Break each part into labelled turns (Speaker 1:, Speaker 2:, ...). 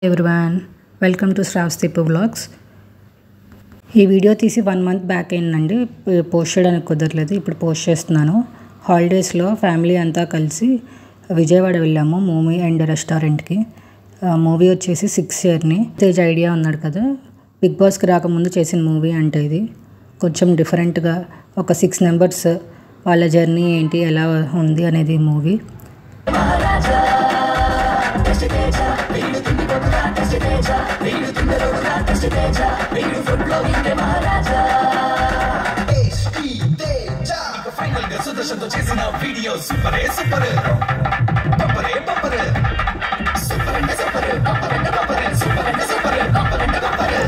Speaker 1: Everyone welcome to శ్రావస్తీపు vlogs. ఈ video తీసి 1 month బ్యాక్ అయిందండి. పోస్ట్ చేయడానికి కుదరలేదు, ఇప్పుడు పోస్ట్ చేస్తున్నాను. హాలిడేస్లో ఫ్యామిలీ అంతా కలిసి విజయవాడ వెళ్ళాము మూవీ అండ్ రెస్టారెంట్కి. మూవీ వచ్చేసి 6 Year'ని. తేజ్ ఐడియా ఉన్నాడు కదా, బిగ్ బాస్కి రాకముందు చేసిన మూవీ అంటే ఇది కొంచెం డిఫరెంట్గా ఒక 6 members వాళ్ళ జర్నీ ఏంటి ఎలా ఉంది అనేది మూవీ.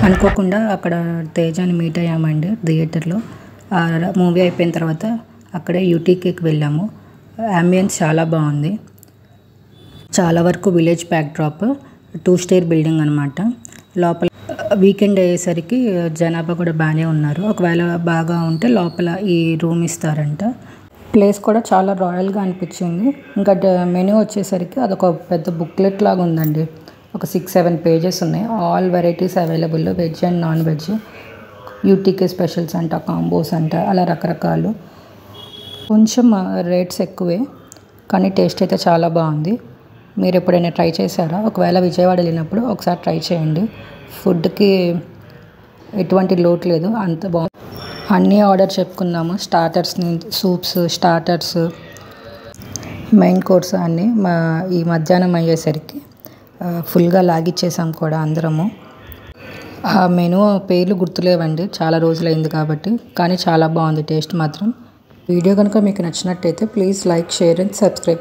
Speaker 1: అనుకోకుండా అక్కడ తేజాని మీట్ అయ్యామండి థియేటర్లో. మూవీ అయిపోయిన తర్వాత అక్కడే యూటీకేకి వెళ్ళాము. అంబియన్స్ చాలా బాగుంది, చాలా వరకు విలేజ్ బ్యాక్డ్రాప్, 2 story బిల్డింగ్ అనమాట. లోపల వీకెండ్ అయ్యేసరికి జనాభా కూడా బాగానే ఉన్నారు. ఒకవేళ బాగా ఉంటే లోపల ఈ రూమ్ ఇస్తారంట. ప్లేస్ కూడా చాలా రాయల్గా అనిపించింది. ఇంకా మెనూ వచ్చేసరికి అదొక పెద్ద బుక్లెట్ లాగా ఉందండి. ఒక 6-7 pages ఉన్నాయి. All varieties available, veg and non veg. UTK specials అంట, కాంబోస్ అంట, అలా రకరకాలు. కొంచెం రేట్స్ ఎక్కువే కానీ టేస్ట్ అయితే చాలా బాగుంది. మీరు ఎప్పుడైనా ట్రై చేశారా? ఒకవేళ విజయవాడ వెళ్ళినప్పుడు ఒకసారి ట్రై చేయండి. ఫుడ్కి ఎటువంటి లోటు లేదు, అంత బాగుంది. అన్నీ ఆర్డర్ చెప్పుకున్నాము. స్టార్టర్స్ని, సూప్స్, స్టార్టర్స్, మెయిన్ కోర్స్ అన్నీ ఈ మధ్యాహ్నం అయ్యేసరికి ఫుల్గా లాగిచ్చేసాం కూడా అందరము. ఆ మెనూ పేర్లు గుర్తులేవండి, చాలా రోజులైంది కాబట్టి, కానీ చాలా బాగుంది టేస్ట్ మాత్రం. వీడియో కనుక మీకు నచ్చినట్టయితే please like, share and subscribe.